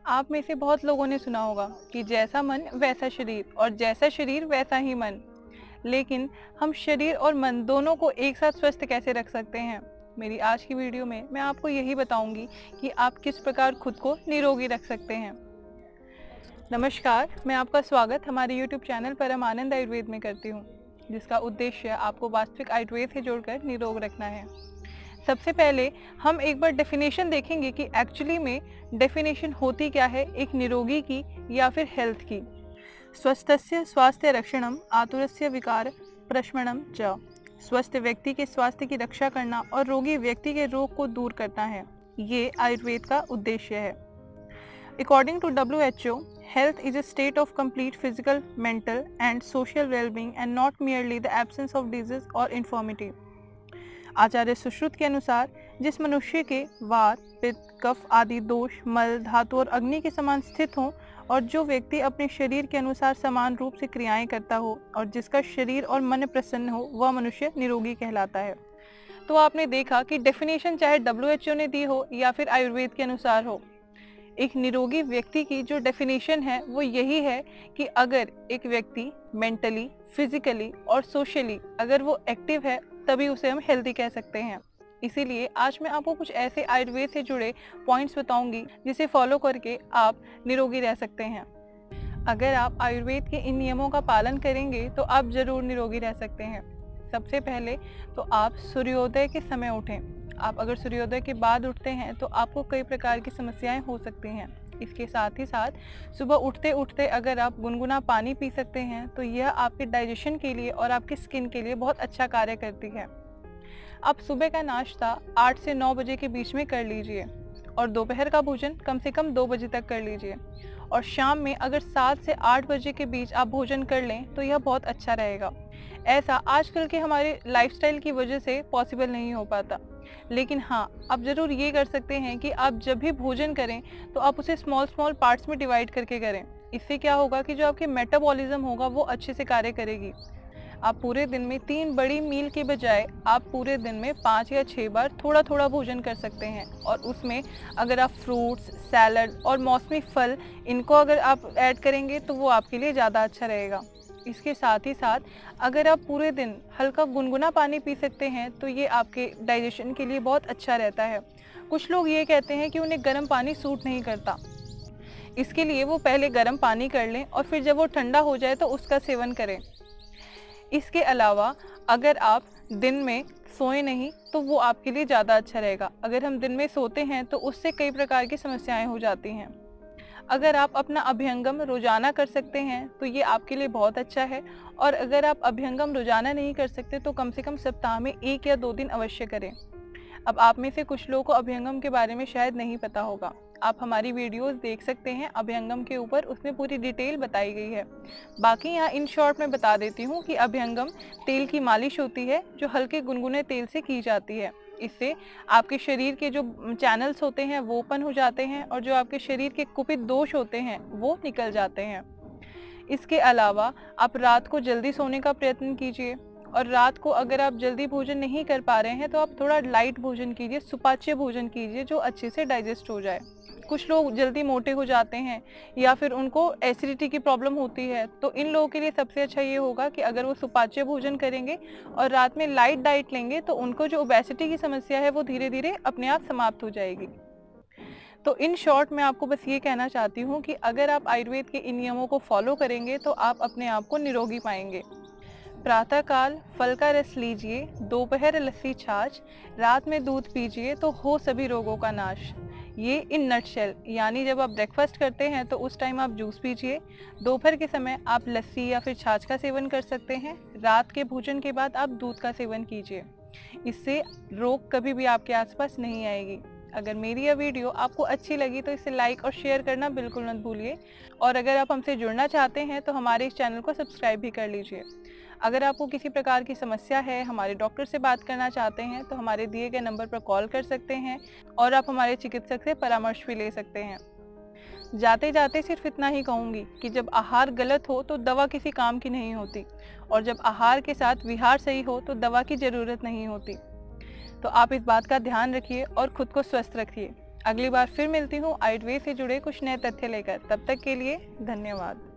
आप में से बहुत लोगों ने सुना होगा कि जैसा मन वैसा शरीर और जैसा शरीर वैसा ही मन। लेकिन हम शरीर और मन दोनों को एक साथ स्वस्थ कैसे रख सकते हैं? मेरी आज की वीडियो में मैं आपको यही बताऊंगी कि आप किस प्रकार खुद को निरोगी रख सकते हैं। नमस्कार, मैं आपका स्वागत हमारे YouTube चैनल परम आनंद आयुर्वेद में करती हूँ, जिसका उद्देश्य आपको वास्तविक आयुर्वेद से जोड़कर निरोग रखना है। सबसे पहले हम एक बार डेफिनेशन देखेंगे कि एक्चुअली में डेफिनेशन होती क्या है एक निरोगी की या फिर हेल्थ की। स्वस्थस्य स्वास्थ्य रक्षणम आतुरस्य विकार प्रशमनम च। स्वस्थ व्यक्ति के स्वास्थ्य की रक्षा करना और रोगी व्यक्ति के रोग को दूर करना है, ये आयुर्वेद का उद्देश्य है। According to WHO, health is a state of complete physical, mental and social well-being and not merely the absence of disease or infirmity. आचार्य सुश्रुत के अनुसार जिस मनुष्य के वात, पित्त, कफ आदि दोष मल, धातु और अग्नि के समान स्थित हों और जो व्यक्ति अपने शरीर के अनुसार समान रूप से क्रियाएं करता हो और जिसका शरीर और मन प्रसन्न हो, वह मनुष्य निरोगी कहलाता है। तो आपने देखा कि डेफिनेशन चाहे WHO ने दी हो या फिर आयुर्वेद के अनुसार हो, एक निरोगी व्यक्ति की जो डेफिनेशन है वो यही है कि अगर एक व्यक्ति मेंटली, फिजिकली और सोशली अगर वो एक्टिव है तभी उसे हम हेल्दी कह सकते हैं। इसीलिए आज मैं आपको कुछ ऐसे आयुर्वेद से जुड़े पॉइंट्स बताऊंगी जिसे फॉलो करके आप निरोगी रह सकते हैं। अगर आप आयुर्वेद के इन नियमों का पालन करेंगे तो आप जरूर निरोगी रह सकते हैं। सबसे पहले तो आप सूर्योदय के समय उठें। आप अगर सूर्योदय के बाद उठते हैं तो आपको कई प्रकार की समस्याएं हो सकती हैं। इसके साथ ही साथ सुबह उठते उठते अगर आप गुनगुना पानी पी सकते हैं तो यह आपके डाइजेशन के लिए और आपकी स्किन के लिए बहुत अच्छा कार्य करती है। आप सुबह का नाश्ता 8 से 9 बजे के बीच में कर लीजिए और दोपहर का भोजन कम से कम 2 बजे तक कर लीजिए और शाम में अगर 7 से 8 बजे के बीच आप भोजन कर लें तो यह बहुत अच्छा रहेगा। ऐसा आजकल के हमारे लाइफस्टाइल की वजह से पॉसिबल नहीं हो पाता, लेकिन हाँ, आप ज़रूर ये कर सकते हैं कि आप जब भी भोजन करें तो आप उसे स्मॉल पार्ट्स में डिवाइड करके करें। इससे क्या होगा कि जो आपके मेटाबॉलिज्म होगा वो अच्छे से कार्य करेगी। आप पूरे दिन में 3 बड़ी मील के बजाय आप पूरे दिन में 5 या 6 बार थोड़ा थोड़ा भोजन कर सकते हैं और उसमें अगर आप फ्रूट्स, सैलड और मौसमी फल इनको अगर आप ऐड करेंगे तो वो आपके लिए ज़्यादा अच्छा रहेगा। इसके साथ ही साथ अगर आप पूरे दिन हल्का गुनगुना पानी पी सकते हैं तो ये आपके डाइजेशन के लिए बहुत अच्छा रहता है। कुछ लोग ये कहते हैं कि उन्हें गर्म पानी सूट नहीं करता, इसके लिए वो पहले गर्म पानी कर लें और फिर जब वो ठंडा हो जाए तो उसका सेवन करें। इसके अलावा अगर आप दिन में सोए नहीं तो वो आपके लिए ज़्यादा अच्छा रहेगा। अगर हम दिन में सोते हैं तो उससे कई प्रकार की समस्याएं हो जाती हैं। अगर आप अपना अभ्यंगम रोजाना कर सकते हैं तो ये आपके लिए बहुत अच्छा है और अगर आप अभ्यंगम रोजाना नहीं कर सकते तो कम से कम सप्ताह में 1 या 2 दिन अवश्य करें। अब आप में से कुछ लोगों को अभ्यंगम के बारे में शायद नहीं पता होगा। आप हमारी वीडियोस देख सकते हैं अभ्यंगम के ऊपर, उसमें पूरी डिटेल बताई गई है। बाकी यहाँ इन शॉर्ट में बता देती हूँ कि अभ्यंगम तेल की मालिश होती है जो हल्के गुनगुने तेल से की जाती है। इससे आपके शरीर के जो चैनल्स होते हैं वो ओपन हो जाते हैं और जो आपके शरीर के कुपित दोष होते हैं वो निकल जाते हैं। इसके अलावा आप रात को जल्दी सोने का प्रयत्न कीजिए और रात को अगर आप जल्दी भोजन नहीं कर पा रहे हैं तो आप थोड़ा लाइट भोजन कीजिए, सुपाच्य भोजन कीजिए जो अच्छे से डाइजेस्ट हो जाए। कुछ लोग जल्दी मोटे हो जाते हैं या फिर उनको एसिडिटी की प्रॉब्लम होती है, तो इन लोगों के लिए सबसे अच्छा ये होगा कि अगर वो सुपाच्य भोजन करेंगे और रात में लाइट डाइट लेंगे तो उनको जो ओबेसिटी की समस्या है वो धीरे धीरे अपने आप समाप्त हो जाएगी। तो इन शॉर्ट मैं आपको बस ये कहना चाहती हूँ कि अगर आप आयुर्वेद के इन नियमों को फॉलो करेंगे तो आप अपने आप को निरोगी पाएंगे। प्रातःकाल फल का रस लीजिए, दोपहर लस्सी छाछ, रात में दूध पीजिए तो हो सभी रोगों का नाश। ये इन नटशेल, यानी जब आप ब्रेकफास्ट करते हैं तो उस टाइम आप जूस पीजिए, दोपहर के समय आप लस्सी या फिर छाछ का सेवन कर सकते हैं, रात के भोजन के बाद आप दूध का सेवन कीजिए। इससे रोग कभी भी आपके आसपास नहीं आएगी। अगर मेरी यह वीडियो आपको अच्छी लगी तो इसे लाइक और शेयर करना बिल्कुल मत भूलिए और अगर आप हमसे जुड़ना चाहते हैं तो हमारे इस चैनल को सब्सक्राइब भी कर लीजिए। अगर आपको किसी प्रकार की समस्या है, हमारे डॉक्टर से बात करना चाहते हैं तो हमारे दिए गए नंबर पर कॉल कर सकते हैं और आप हमारे चिकित्सक से परामर्श भी ले सकते हैं। जाते जाते सिर्फ इतना ही कहूँगी कि जब आहार गलत हो तो दवा किसी काम की नहीं होती और जब आहार के साथ विहार सही हो तो दवा की ज़रूरत नहीं होती। तो आप इस बात का ध्यान रखिए और खुद को स्वस्थ रखिए। अगली बार फिर मिलती हूँ आयुर्वेद से जुड़े कुछ नए तथ्य लेकर। तब तक के लिए धन्यवाद।